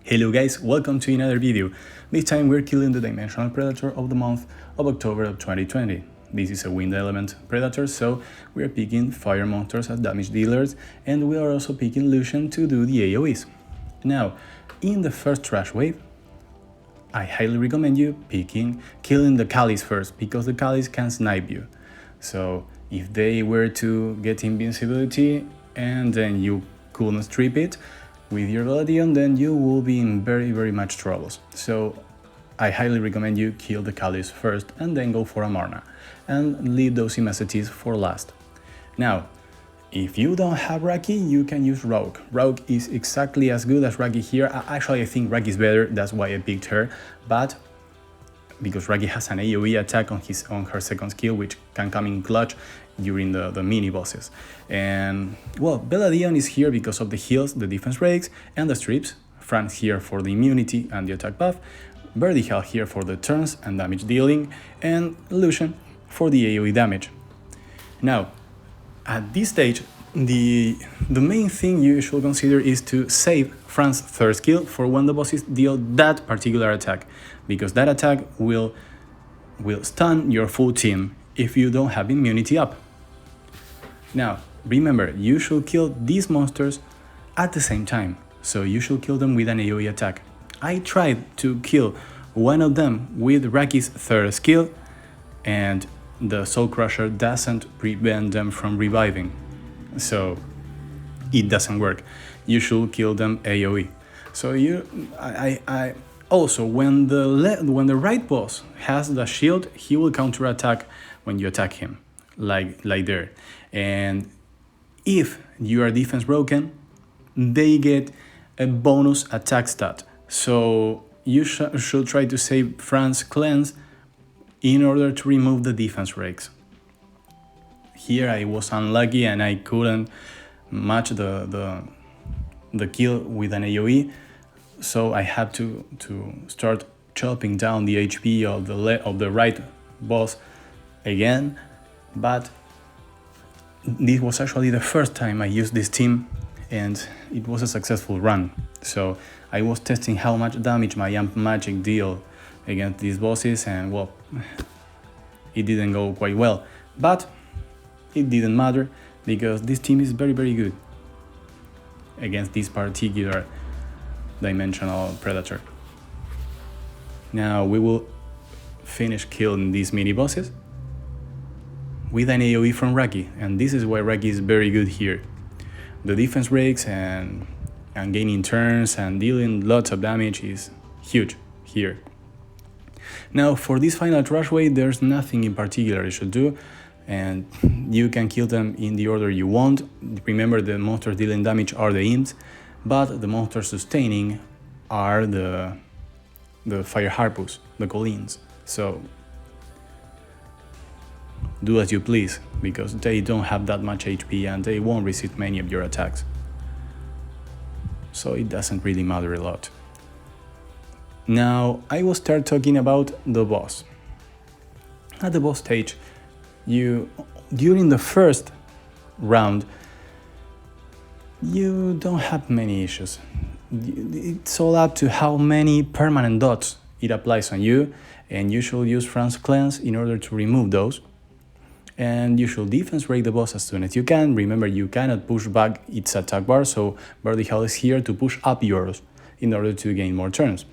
Hello guys, welcome to another video. This time we're killing the Dimensional Predator of the month of October of 2020. This is a wind element predator, so we are picking fire monsters as damage dealers, and we are also picking Lucian to do the AoEs. Now, in the first trash wave, I highly recommend you killing the Callis first, because the Callis can snipe you. So if they were to get invincibility and then you couldn't strip it with your Gladion, then you will be in very much troubles. So I highly recommend you kill the Callis first and then go for a Marna, and leave those Imesities for last. Now, if you don't have Raki, you can use Rogue. Rogue is exactly as good as Raki here. Actually, I think Raki is better, that's why I picked her, but because Raki has an AoE attack on her second skill, which can come in clutch during the mini bosses. And well, Belladion is here because of the heals, the defense breaks, and the strips. Franz here for the immunity and the attack buff. Vertical here for the turns and damage dealing, and Lucian for the AoE damage. Now, at this stage, the main thing you should consider is to save Franz's third skill for when the bosses deal that particular attack, because that attack will stun your full team if you don't have immunity up. Now, remember, you should kill these monsters at the same time, so you should kill them with an AoE attack. I tried to kill one of them with Raki's third skill, and the Soul Crusher doesn't prevent them from reviving, so it doesn't work. You should kill them AoE. So I also, when the right boss has the shield, he will counterattack when you attack him, like there. And if you are defense broken, they get a bonus attack stat. So you should try to save Franz's cleanse in order to remove the defense breaks. Here I was unlucky and I couldn't match the kill with an AoE, so I had to start chopping down the HP of the right boss again. But this was actually the first time I used this team, and it was a successful run. So I was testing how much damage my Amp Magic deal against these bosses, and well, it didn't go quite well. But it didn't matter, because this team is very good against this particular Dimensional Predator. Now we will finish killing these mini bosses with an AoE from Raki, and this is why Raki is very good here. The defense breaks and gaining turns and dealing lots of damage is huge here. Now for this final trash wave, there's nothing in particular you should do, and you can kill them in the order you want. Remember, the monsters dealing damage are the imps, but the monsters sustaining are the fire harpus, the Collins. So do as you please, because they don't have that much HP and they won't resist many of your attacks. So it doesn't really matter a lot. Now I will start talking about the boss. At the boss stage, during the first round, you don't have many issues. It's all up to how many permanent dots it applies on you, and you should use Franz's cleanse in order to remove those. And you should defense break the boss as soon as you can. Remember, you cannot push back its attack bar, so Vertical is here to push up yours in order to gain more turns.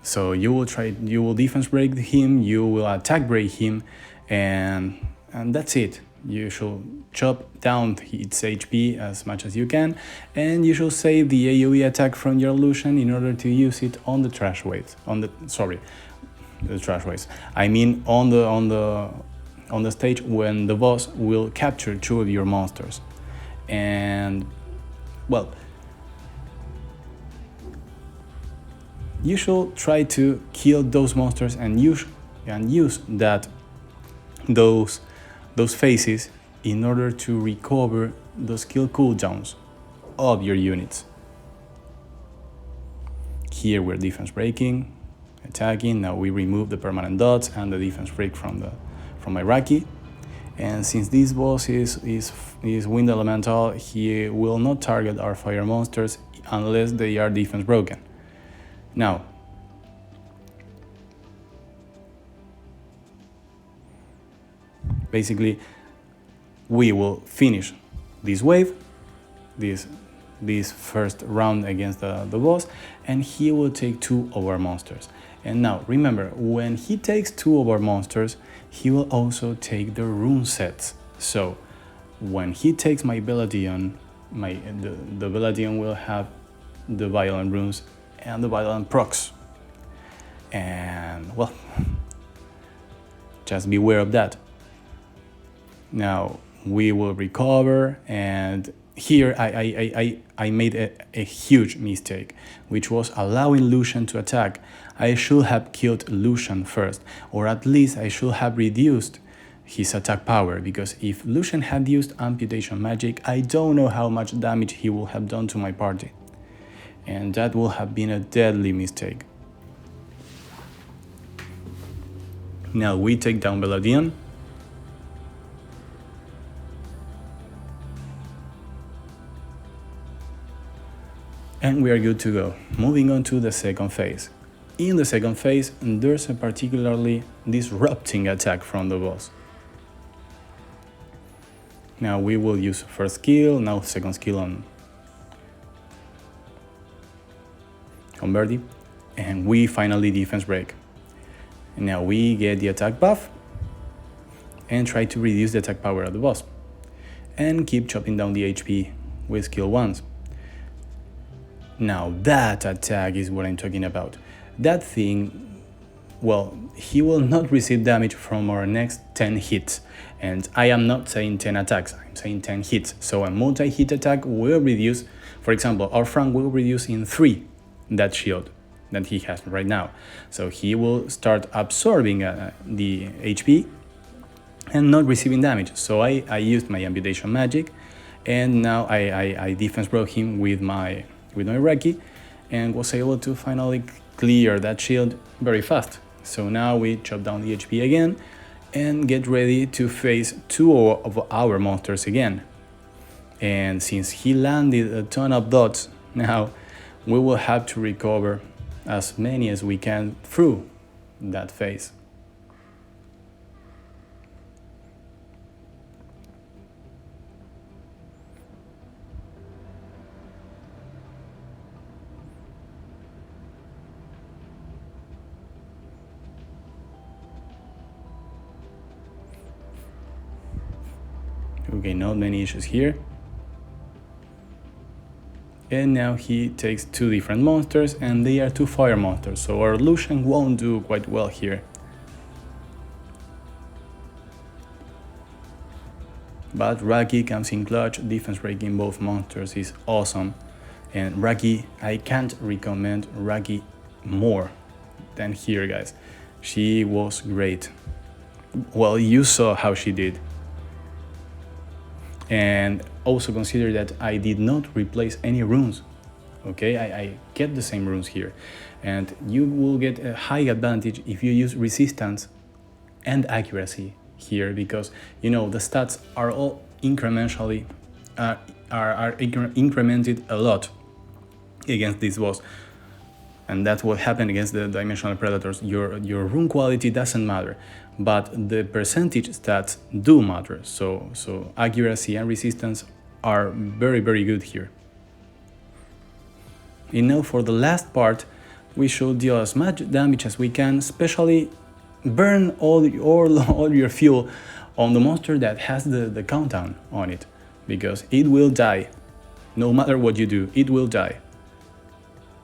So you will defense break him, you will attack break him, and that's it. You should chop down its HP as much as you can, and you should save the AoE attack from your Lucian in order to use it on the trash waves. The trash waves. I mean on the stage when the boss will capture 2 of your monsters. And well, you should try to kill those monsters and use those phases in order to recover the skill cooldowns of your units. Here we're defense breaking, attacking. Now we remove the permanent dots and the defense break from my Raki. And since this boss is wind elemental, he will not target our fire monsters unless they are defense broken. Now, basically, we will finish this wave, this first round against the boss, and he will take 2 of our monsters. And now, remember, when he takes 2 of our monsters, he will also take the rune sets. So, when he takes my Belladeon, the Belladeon will have the Violent Runes and the Violent procs. And, well, just beware of that. Now, we will recover, and here I made a huge mistake, which was allowing Lucian to attack. I should have killed Lucian first, or at least I should have reduced his attack power, because if Lucian had used Amputation Magic, I don't know how much damage he would have done to my party. And that would have been a deadly mistake. Now we take down Belladeon. And we are good to go. Moving on to the second phase. In the second phase, there's a particularly disrupting attack from the boss. Now we will use first skill, now second skill on Verdi, and we finally defense break. Now we get the attack buff and try to reduce the attack power of the boss, and keep chopping down the HP with skill 1s. Now that attack is what I'm talking about. That thing, well, he will not receive damage from our next 10 hits. And I am not saying 10 attacks, I'm saying 10 hits. So a multi-hit attack will reduce, for example, our Frank will reduce in 3 that shield that he has right now. So he will start absorbing the HP and not receiving damage. So I used my Amputation Magic, and now I defense broke him with my Reki, and was able to finally clear that shield very fast. So now we chop down the HP again and get ready to face 2 of our monsters again. And since he landed a ton of dots, now we will have to recover as many as we can through that phase. Okay, not many issues here. And now he takes 2 different monsters, and they are 2 fire monsters, so our Lucian won't do quite well here. But Raki comes in clutch. Defense breaking both monsters is awesome. And Raki, I can't recommend Raki more than here, guys. She was great. Well, you saw how she did. And also consider that I did not replace any runes. Okay, I get the same runes here. And you will get a high advantage if you use resistance and accuracy here, because you know the stats are all incrementally incremented a lot against this boss. And that's what happened against the Dimensional Predators. Your rune quality doesn't matter, but the percentage stats do matter. So accuracy and resistance are very, very good here. And now for the last part, we should deal as much damage as we can, especially burn all your fuel on the monster that has the countdown on it, because it will die. No matter what you do, it will die.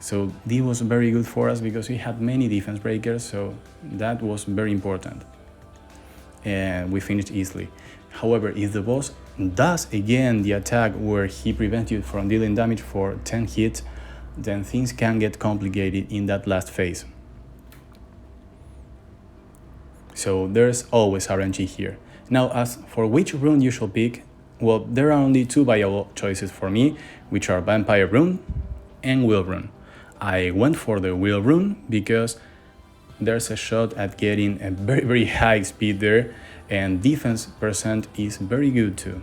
So this was very good for us because we had many defense breakers, so that was very important. And we finished easily. However, if the boss does again the attack where he prevents you from dealing damage for 10 hits, then things can get complicated in that last phase. So there's always RNG here. Now, as for which rune you should pick, well, there are only 2 viable choices for me, which are Vampire Rune and Will Rune. I went for the Will Rune because there's a shot at getting a very, very high speed there, and defense percent is very good too.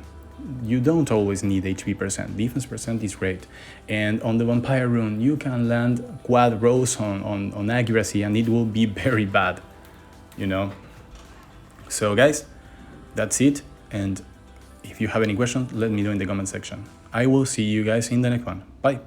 you don't always need HP percent. Defense percent is great. And on the Vampire rune, you can land quad rows on accuracy and it will be very bad, you know? So guys, that's it. And if you have any questions, let me know in the comment section. I will see you guys in the next one. Bye.